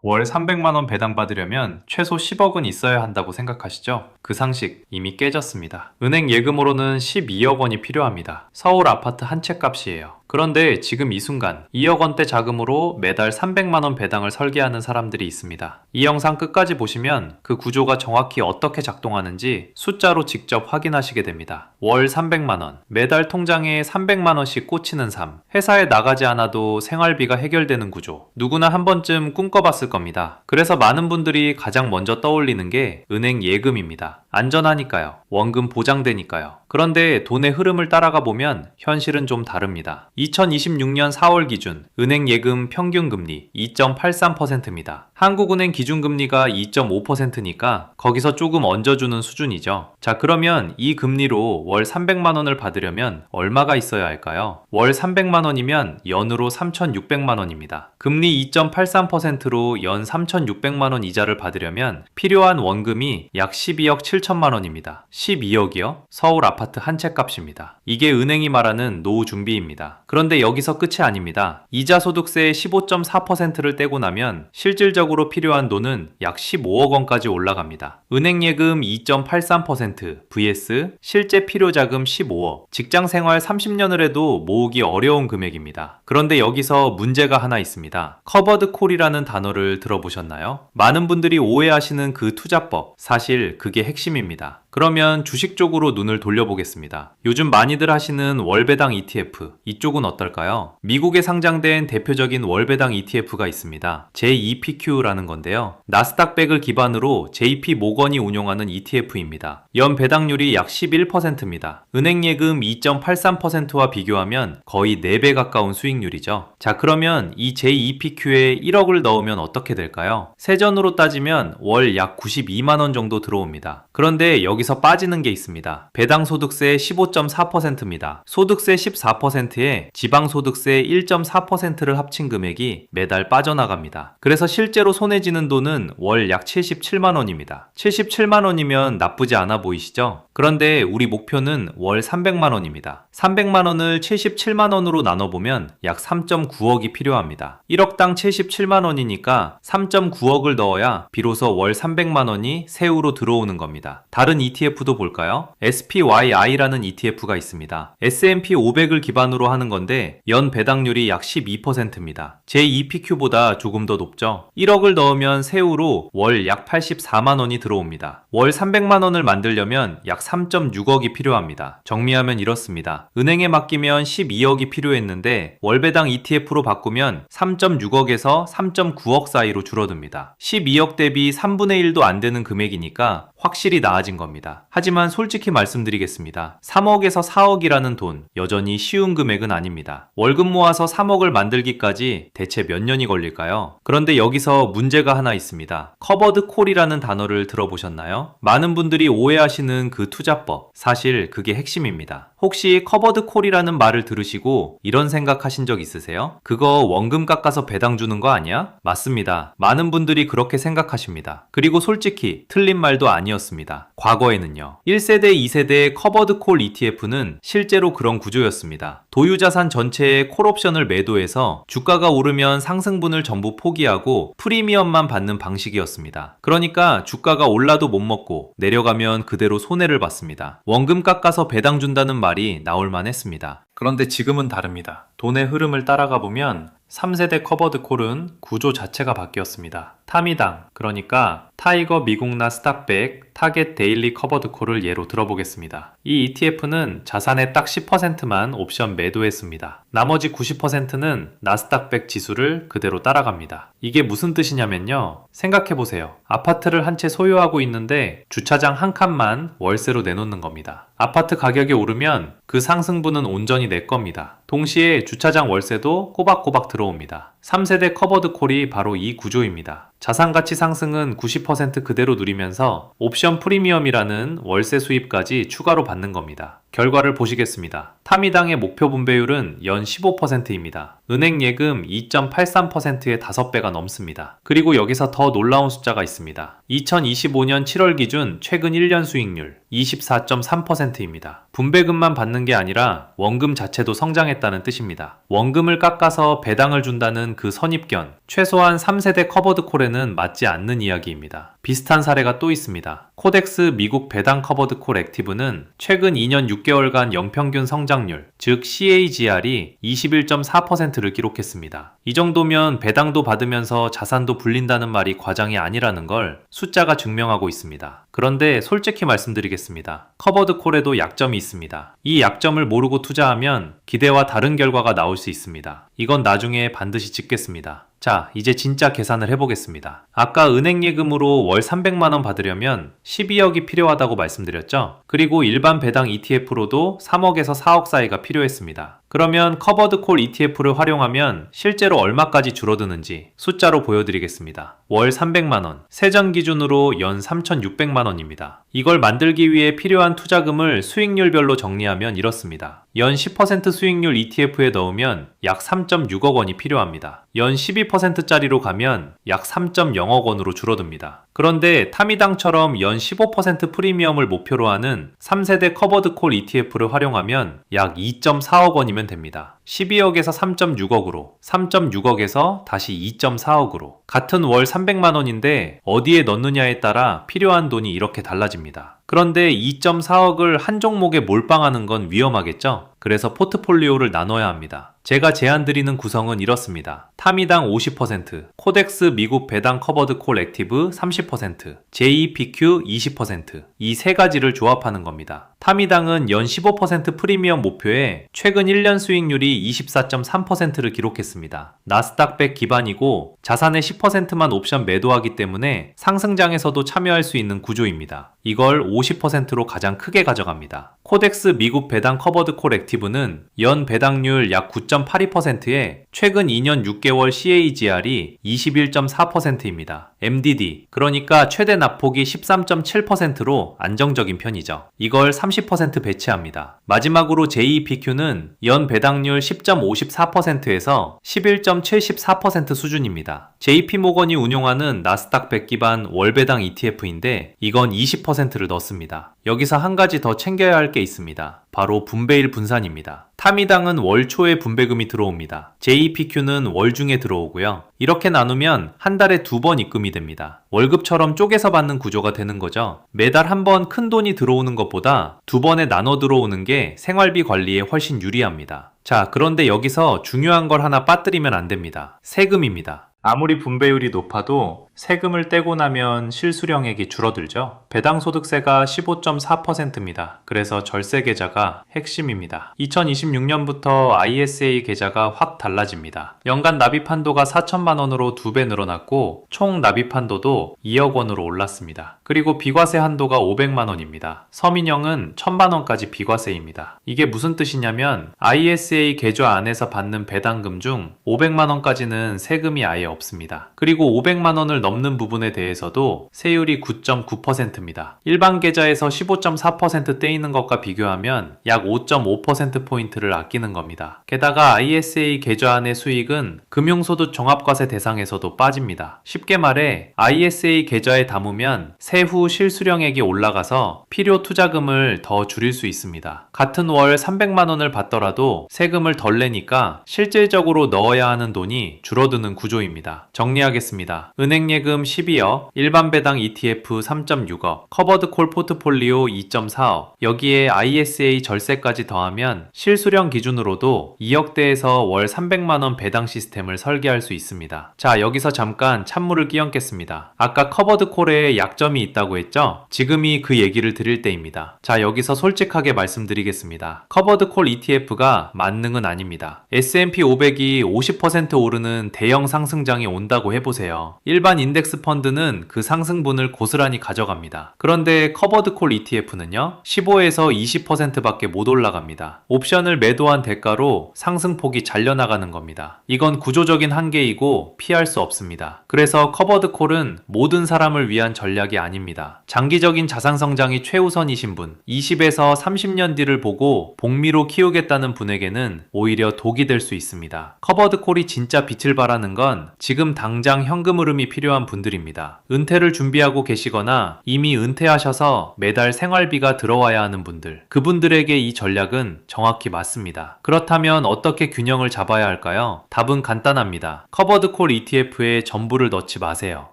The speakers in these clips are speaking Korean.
월 300만 원 배당받으려면 최소 10억은 있어야 한다고 생각하시죠? 그 상식 이미 깨졌습니다. 은행 예금으로는 12억 원이 필요합니다. 서울 아파트 한 채 값이에요. 그런데 지금 이 순간 2억 원대 자금으로 매달 300만 원 배당을 설계하는 사람들이 있습니다. 이 영상 끝까지 보시면 그 구조가 정확히 어떻게 작동하는지 숫자로 직접 확인하시게 됩니다. 월 300만 원, 매달 통장에 300만 원씩 꽂히는 삶, 회사에 나가지 않아도 생활비가 해결되는 구조, 누구나 한 번쯤 꿈꿔봤을 겁니다. 그래서 많은 분들이 가장 먼저 떠올리는 게 은행 예금입니다. 안전하니까요. 원금 보장되니까요. 그런데 돈의 흐름을 따라가 보면 현실은 좀 다릅니다. 2026년 4월 기준 은행 예금 평균 금리 2.83%입니다. 한국은행 기준금리가 2.5%니까 거기서 조금 얹어주는 수준이죠. 자, 그러면 이 금리로 월 300만 원을 받으려면 얼마가 있어야 할까요? 월 300만 원이면 연으로 3,600만 원입니다. 금리 2.83%로 연 3,600만 원 이자를 받으려면 필요한 원금이 약 12억 7천만 원입니다. 12억이요? 서울 아파트 한 채 값입니다. 이게 은행이 말하는 노후 준비입니다. 그런데 여기서 끝이 아닙니다. 이자 소득세의 15.4%를 떼고 나면 실질적으로 필요한 돈은 약 15억 원까지 올라갑니다. 은행 예금 2.83% vs 실제 필요 자금 15억. 직장 생활 30년을 해도 모으기 어려운 금액입니다. 그런데 여기서 문제가 하나 있습니다. 커버드 콜이라는 단어를 들어보셨나요? 많은 분들이 오해하시는 그 투자법, 사실 그게 핵심입니다. 그러면 주식 쪽으로 눈을 돌려보겠습니다. 요즘 많이들 하시는 월배당 ETF, 이쪽은 어떨까요? 미국에 상장된 대표적인 월배당 ETF가 있습니다. JEPQ라는 건데요. 나스닥 100을 기반으로 JP 모건이 운용하는 ETF입니다. 연 배당률이 약 11%입니다. 은행 예금 2.83%와 비교하면 거의 4배 가까운 수익률이죠. 자, 그러면 이 JEPQ에 1억을 넣으면 어떻게 될까요? 세전으로 따지면 월 약 92만 원 정도 들어옵니다. 그런데 여기서 빠지는 게 있습니다. 배당소득세 15.4%입니다. 소득세 14%에 지방소득세 1.4%를 합친 금액이 매달 빠져나갑니다. 그래서 실제로 손해지는 돈은 월 약 77만 원입니다. 77만 원이면 나쁘지 않아 보이시죠? 그런데 우리 목표는 월 300만 원입니다. 300만 원을 77만 원으로 나눠보면 약 3.9억이 필요합니다. 1억당 77만 원이니까 3.9억을 넣어야 비로소 월 300만 원이 세후로 들어오는 겁니다. 다른 ETF도 볼까요? SPYI라는 ETF가 있습니다. S&P 500을 기반으로 하는 건데 연 배당률이 약 12%입니다. JEPQ보다 조금 더 높죠? 1억을 넣으면 세후로 월 약 84만 원이 들어옵니다. 월 300만 원을 만들려면 약 3.6억이 필요합니다. 정리하면 이렇습니다. 은행에 맡기면 12억이 필요했는데 월배당 ETF로 바꾸면 3.6억에서 3.9억 사이로 줄어듭니다. 12억 대비 3분의 1도 안 되는 금액이니까 확실히 나아진 겁니다. 하지만 솔직히 말씀드리겠습니다. 3억에서 4억이라는 돈, 여전히 쉬운 금액은 아닙니다. 월급 모아서 3억을 만들기까지 대체 몇 년이 걸릴까요? 그런데 여기서 문제가 하나 있습니다. 커버드 콜이라는 단어를 들어보셨나요? 많은 분들이 오해하시는 그 투자법, 사실 그게 핵심입니다. 혹시 커버드 콜이라는 말을 들으시고 이런 생각하신 적 있으세요? 그거 원금 깎아서 배당 주는 거 아니야? 맞습니다. 많은 분들이 그렇게 생각하십니다. 그리고 솔직히 틀린 말도 아니었습니다. 과거에는요. 1세대, 2세대 커버드 콜 ETF는 실제로 그런 구조였습니다. 도유자산 전체에 콜옵션을 매도해서 주가가 오르면 상승분을 전부 포기하고 프리미엄만 받는 방식이었습니다. 그러니까 주가가 올라도 못 먹고 내려가면 그대로 손해를 봤습니다. 원금 깎아서 배당 준다는 말이 나올만 했습니다. 그런데 지금은 다릅니다. 돈의 흐름을 따라가 보면 3세대 커버드 콜은 구조 자체가 바뀌었습니다. 타미당, 그러니까 타이거 미국 나스닥 100 타겟 데일리 커버드 콜을 예로 들어보겠습니다. 이 ETF는 자산의 딱 10%만 옵션 매도했습니다. 나머지 90%는 나스닥 100 지수를 그대로 따라갑니다. 이게 무슨 뜻이냐면요. 생각해보세요. 아파트를 한 채 소유하고 있는데 주차장 한 칸만 월세로 내놓는 겁니다. 아파트 가격이 오르면 그 상승분은 온전히 내 겁니다. 동시에 주차장 월세도 꼬박꼬박 들어옵니다. 3세대 커버드 콜이 바로 이 구조입니다. 자산가치 상승은 90% 그대로 누리면서 옵션 프리미엄이라는 월세 수입까지 추가로 받는 겁니다. 결과를 보시겠습니다. 타미당의 목표 분배율은 연 15%입니다. 은행 예금 2.83%의 5배가 넘습니다. 그리고 여기서 더 놀라운 숫자가 있습니다. 2025년 7월 기준 최근 1년 수익률 24.3%입니다. 분배금만 받는 게 아니라 원금 자체도 성장했다는 뜻입니다. 원금을 깎아서 배당을 준다는 그 선입견, 최소한 3세대 커버드 콜에는 콜에는 맞지 않는 이야기입니다. 비슷한 사례가 또 있습니다. 코덱스 미국 배당 커버드 콜 액티브는 최근 2년 6개월간 연평균 성장률, 즉 CAGR이 21.4%를 기록했습니다. 이 정도면 배당도 받으면서 자산도 불린다는 말이 과장이 아니라는 걸 숫자가 증명하고 있습니다. 그런데 솔직히 말씀드리겠습니다. 커버드 콜에도 약점이 있습니다. 이 약점을 모르고 투자하면 기대와 다른 결과가 나올 수 있습니다. 이건 나중에 반드시 짚겠습니다. 자, 이제 진짜 계산을 해보겠습니다. 아까 은행 예금으로 월 300만원 받으려면 12억이 필요하다고 말씀드렸죠? 그리고 일반 배당 ETF로도 3억에서 4억 사이가 필요했습니다. 그러면 커버드 콜 ETF를 활용하면 실제로 얼마까지 줄어드는지 숫자로 보여드리겠습니다. 월 300만원, 세전 기준으로 연 3,600만원입니다. 이걸 만들기 위해 필요한 투자금을 수익률별로 정리하면 이렇습니다. 연 10% 수익률 ETF에 넣으면 약 3.6억 원이 필요합니다. 연 12%짜리로 가면 약 3.0억 원으로 줄어듭니다. 그런데 타미당처럼 연 15% 프리미엄을 목표로 하는 3세대 커버드 콜 ETF를 활용하면 약 2.4억 원이면 됩니다. 12억에서 3.6억으로, 3.6억에서 다시 2.4억으로. 같은 월 300만 원인데 어디에 넣느냐에 따라 필요한 돈이 이렇게 달라집니다. 그런데 2.4억을 한 종목에 몰빵하는 건 위험하겠죠? 그래서 포트폴리오를 나눠야 합니다. 제가 제안드리는 구성은 이렇습니다. 타미당 50%, 코덱스 미국 배당 커버드 콜 액티브 30%, JEPQ 20%, 이 세 가지를 조합하는 겁니다. 타미당은 연 15% 프리미엄 목표에 최근 1년 수익률이 24.3%를 기록했습니다. 나스닥 100 기반이고 자산의 10%만 옵션 매도하기 때문에 상승장에서도 참여할 수 있는 구조입니다. 이걸 50%로 가장 크게 가져갑니다. 코덱스 미국 배당 커버드 콜 액티브는 연 배당률 약 9.82%에 최근 2년 6개월 CAGR이 21.4%입니다. MDD, 그러니까 최대 납폭이 13.7%로 안정적인 편이죠. 이걸 30% 배치합니다. 마지막으로 JEPQ는 연 배당률 10.54%에서 11.74% 수준입니다. JP모건이 운용하는 나스닥 100 기반 월배당 ETF인데 이건 20%를 넣습니다. 여기서 한 가지 더 챙겨야 할 게 있습니다. 바로 분배일 분산입니다. 타미당은 월 초에 분배금이 들어옵니다. JEPQ는 월 중에 들어오고요. 이렇게 나누면 한 달에 2번 입금이 됩니다. 월급처럼 쪼개서 받는 구조가 되는 거죠. 매달 한 번 큰 돈이 들어오는 것보다 2번에 나눠 들어오는 게 생활비 관리에 훨씬 유리합니다. 자, 그런데 여기서 중요한 걸 하나 빠뜨리면 안 됩니다. 세금입니다. 아무리 분배율이 높아도 세금을 떼고 나면 실수령액이 줄어들죠. 배당소득세가 15.4%입니다. 그래서 절세 계좌가 핵심입니다. 2026년부터 ISA 계좌가 확 달라집니다. 연간 납입 한도가 4천만 원으로 2배 늘어났고 총 납입 한도도 2억 원으로 올랐습니다. 그리고 비과세 한도가 500만 원입니다. 서민형은 1000만 원까지 비과세입니다. 이게 무슨 뜻이냐면 ISA 계좌 안에서 받는 배당금 중 500만 원까지는 세금이 아예 없습니다. 그리고 500만 원을 넘는 부분에 대해서도 세율이 9.9%입니다. 일반 계좌에서 15.4% 떼이는 것과 비교하면 약 5.5%포인트를 아끼는 겁니다. 게다가 ISA 계좌 안의 수익은 금융소득 종합과세 대상에서도 빠집니다. 쉽게 말해 ISA 계좌에 담으면 세후 실수령액이 올라가서 필요 투자금을 더 줄일 수 있습니다. 같은 월 300만 원을 받더라도 세금을 덜 내니까 실질적으로 넣어야 하는 돈이 줄어드는 구조입니다. 정리하겠습니다. 은행예금 12억, 일반 배당 ETF 3.6억, 커버드 콜 포트폴리오 2.4억, 여기에 ISA 절세까지 더하면 실수령 기준으로도 2억대에서 월 300만원 배당 시스템을 설계할 수 있습니다. 자, 여기서 잠깐 찬물을 끼얹겠습니다. 아까 커버드 콜에 약점이 있다고 했죠? 지금이 그 얘기를 드릴 때입니다. 자, 여기서 솔직하게 말씀드리겠습니다. 커버드 콜 ETF가 만능은 아닙니다. S&P 500이 50% 오르는 대형 상승장이 온다고 해보세요. 일반 인덱스 펀드는 그 상승분을 고스란히 가져갑니다. 그런데 커버드 콜 ETF는요, 15에서 20%밖에 못 올라갑니다. 옵션을 매도한 대가로 상승폭이 잘려나가는 겁니다. 이건 구조적인 한계이고 피할 수 없습니다. 그래서 커버드 콜은 모든 사람을 위한 전략이 아닙니다. 장기적인 자산 성장이 최우선이신 분, 20에서 30년 뒤를 보고 복미로 키우겠다는 분에게는 오히려 독이 될 수 있습니다. 커버드 콜이 진짜 빛을 발하는 건 지금 당장 현금 흐름이 필요한 분들입니다. 은퇴를 준비하고 계시거나 이미 은퇴하셔서 매달 생활비가 들어와야 하는 분들, 그분들에게 이 전략은 정확히 맞습니다. 그렇다면 어떻게 균형을 잡아야 할까요? 답은 간단합니다. 커버드콜 ETF에 전부를 넣지 마세요.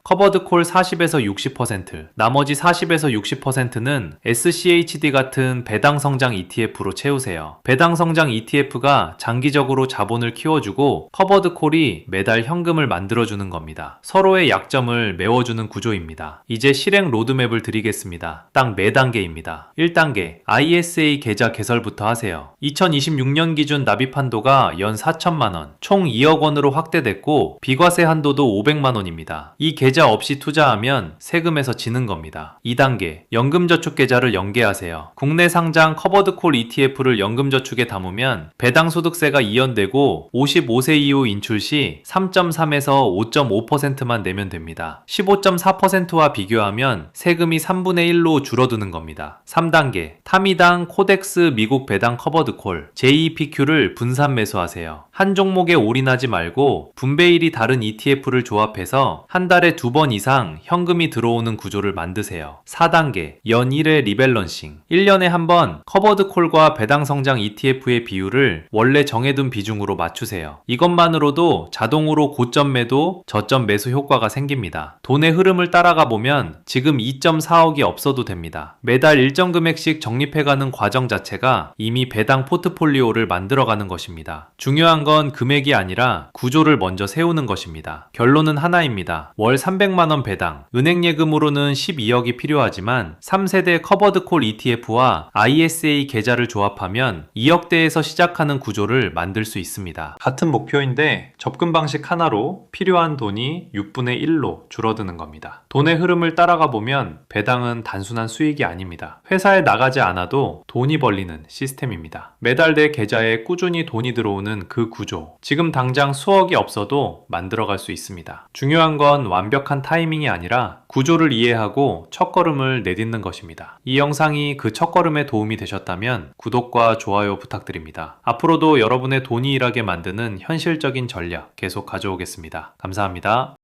커버드콜 40에서 60%, 나머지 40에서 60%는 SCHD 같은 배당 성장 ETF로 채우세요. 배당 성장 ETF가 장기적으로 자본을 키워주고 커버드콜이 매달 현금을 만들어주는 겁니다. 서로의 약점을 메워주는 구조입니다. 이제 실행 로드맵을 드리겠습니다. 딱 4단계입니다. 1단계, ISA 계좌 개설부터 하세요. 2026년 기준 납입 한도가 연 4천만원, 총 2억 원으로 확대됐고 비과세 한도도 500만 원입니다. 이 계좌 없이 투자하면 세금에서 지는 겁니다. 2단계, 연금저축계좌를 연계하세요. 국내 상장 커버드콜 ETF를 연금저축에 담으면 배당소득세가 이연되고 55세 이후 인출 시 3.3에서 5.5%만 내면 됩니다. 15.4%와 비교하면 세금이 3분의 1로 줄어드는 겁니다. 3단계, 타미당 코덱스 미국 배당 커버드콜 JEPQ를 분산 매수하세요. 한 종목에 올인하지 말고 분배일이 다른 ETF를 조합해서 한 달에 2번 이상 현금이 들어오는 구조를 만드세요. 4단계, 연 1회 리밸런싱 1년에 한 번 커버드콜과 배당 성장 ETF의 비율을 원래 정해둔 비중으로 맞추세요. 이것만으로도 자동으로 고점 매도, 저점 매수 효과가 생깁니다. 돈의 흐름을 따라가 보면 지금 2.4억이 없어도 됩니다. 매달 일정 금액씩 적립해가는 과정 자체가 이미 배당 포트폴리오를 만들어가는 것입니다. 중요한 건 금액이 아니라 구조를 먼저 세우는 것입니다. 결론은 하나입니다. 월 300만원 배당, 은행 예금으로는 12억이 필요하지만 3세대 커버드콜 ETF와 ISA 계좌를 조합하면 2억대에서 시작하는 구조를 만들 수 있습니다. 같은 목표인데 접근 방식 하나로 필요한 돈이 6분의 1로 줄어드는 겁니다. 돈의 흐름을 따라가 보면 배당은 단순한 수익이 아닙니다. 회사에 나가지 않아도 돈이 벌리는 시스템입니다. 매달 내 계좌에 꾸준히 돈이 들어오는 그 구조, 지금 당장 수억이 없어도 만들어갈 수 있습니다. 중요한 건 완벽한 타이밍이 아니라 구조를 이해하고 첫걸음을 내딛는 것입니다. 이 영상이 그 첫걸음에 도움이 되셨다면 구독과 좋아요 부탁드립니다. 앞으로도 여러분의 돈이 일하게 만드는 현실적인 전략 계속 가져오겠습니다. 감사합니다.